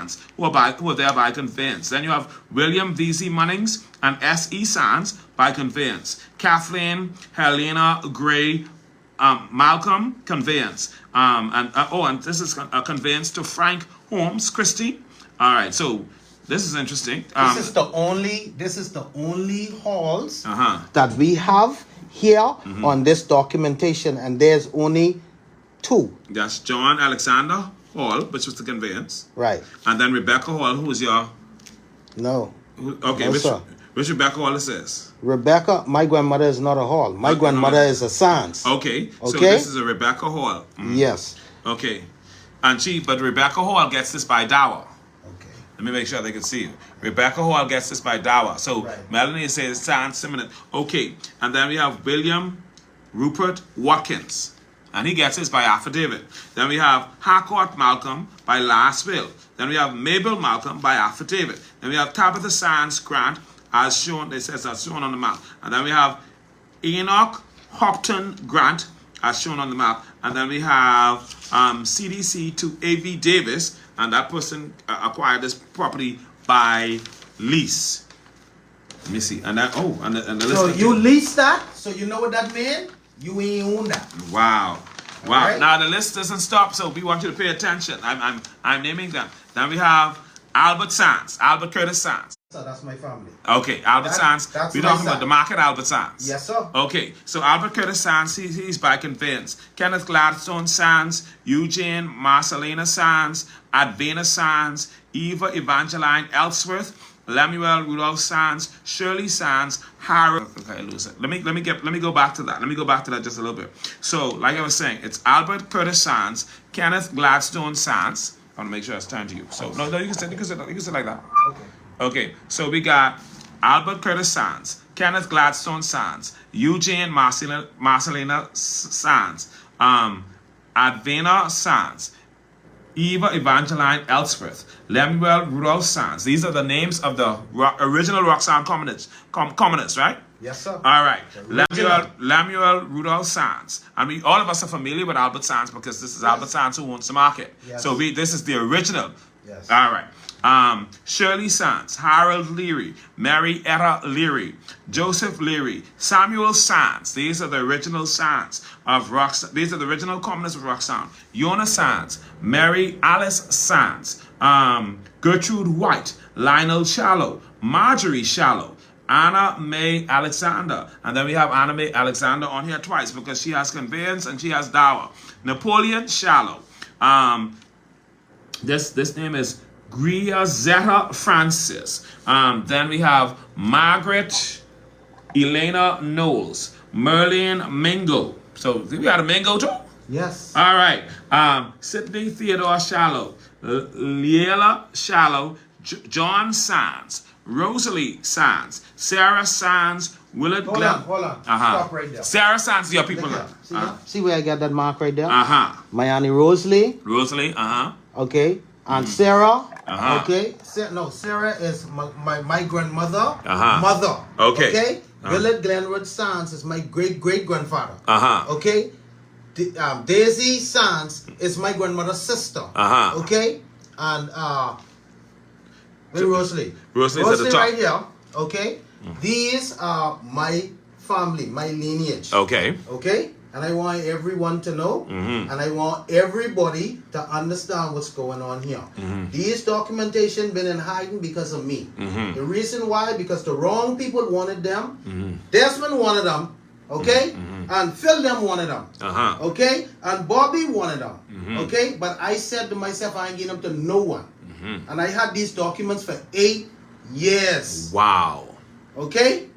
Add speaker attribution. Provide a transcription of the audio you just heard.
Speaker 1: Sands, who are there by conveyance. Then you have William V.C. Munnings and S.E. Sands by conveyance. Kathleen Helena Gray Malcolm conveyance. And this is a conveyance to Frank Holmes Christie. All right, so this is interesting.
Speaker 2: This is the only halls that we have here on this documentation, and there's only 2.
Speaker 1: That's John Alexander Hall, which was the conveyance.
Speaker 2: Right.
Speaker 1: And then Rebecca Hall, who is your...
Speaker 2: No.
Speaker 1: Okay,
Speaker 2: No,
Speaker 1: which Rebecca Hall is this?
Speaker 2: Rebecca, my grandmother is not a hall. My grandmother is a Sands.
Speaker 1: Okay, so this is a Rebecca Hall.
Speaker 2: Yes.
Speaker 1: Okay. But Rebecca Hall gets this by dower.
Speaker 2: Okay.
Speaker 1: Let me make sure they can see you. Rebecca Hall gets this by dower. So Melanie says Sands similar. Okay. And then we have William Rupert Watkins. And he gets this by affidavit. Then we have Harcourt Malcolm by last will. Then we have Mabel Malcolm by affidavit. Then we have Tabitha Sands Grant as shown, as shown on the map. And then we have Enoch Hopton Grant as shown on the map. And then we have CDC to A.V. Davis, and that person acquired this property by lease. Let me see. And then, and the list.
Speaker 2: So you leased that? So you know what that means? You ain't own that.
Speaker 1: Wow.
Speaker 2: Right.
Speaker 1: Now the list doesn't stop, so we want you to pay attention. I'm naming them. Then we have Albert Sands, Albert Curtis Sands.
Speaker 2: So that's my family.
Speaker 1: Okay, Albert Sands. We're talking about the market Albert Sands.
Speaker 2: Yes, sir.
Speaker 1: Okay, so Albert Curtis Sands, he's by conveyance. Kenneth Gladstone Sands, Eugene Marcelina Sands, Advena Sands, Eva Evangeline Ellsworth, Lemuel Rudolph Sands, Shirley Sands, Harold. Okay, I lose it. Let me go back to that. Let me go back to that just a little bit. So, like I was saying, it's Albert Curtis Sands, Kenneth Gladstone Sands. I want to make sure it's turned to you. So no, you can say like that.
Speaker 2: Okay.
Speaker 1: Okay, so we got Albert Curtis Sands, Kenneth Gladstone Sands, Eugene Marcelina Sands, Advena Sands, Eva Evangeline Ellsworth, Lemuel Rudolph Sands. These are the names of the original Roxanne commoners, right?
Speaker 2: Yes, sir.
Speaker 1: All right. Lemuel Rudolph Sands. I mean, all of us are familiar with Albert Sands because this is Albert Sands who owns the market.
Speaker 2: Yes.
Speaker 1: So this is the original.
Speaker 2: Yes.
Speaker 1: All right. Shirley Sands, Harold Leary, Mary Etta Leary, Joseph Leary, Samuel Sands. These are the original Sands of Roxanne. These are the original commoners of Roxanne. Yona Sands, Mary Alice Sands, Gertrude White, Lionel Shallow, Marjorie Shallow, Anna May Alexander. And then we have Anna May Alexander on here twice because she has conveyance and she has dower. Napoleon Shallow. This name is Griazetta Francis. Then we have Margaret Elena Knowles, Merlin Mingo. So we got a Mingo too?
Speaker 2: Yes.
Speaker 1: All right. Sidney Theodore Shallow, Liela Shallow, John Sands, Rosalie Sands, Sarah Sands, Willard Glenn.
Speaker 2: Hold on. Stop right there.
Speaker 1: Sarah Sands is your people.
Speaker 2: See where I got that mark right there? My Auntie
Speaker 1: Rosalie,
Speaker 2: okay. And Sarah, okay. Sarah is my grandmother, mother.
Speaker 1: Okay.
Speaker 2: Willard Glenwood Sands is my great-great-grandfather. Okay. Daisy Sands is my grandmother's sister. Okay. And Rosalie.
Speaker 1: Rosalie's at the top.
Speaker 2: Right here. Okay. These are my family, my lineage.
Speaker 1: Okay.
Speaker 2: Okay. And I want everyone to know, and I want everybody to understand what's going on here. These documentation been in hiding because of me. The reason why, because the wrong people wanted them. Desmond wanted them, okay? And Phil them wanted them, okay? And Bobby wanted them, okay? But I said to myself, I ain't giving them to no one. And I had these documents for 8 years.
Speaker 1: Wow.
Speaker 2: Okay?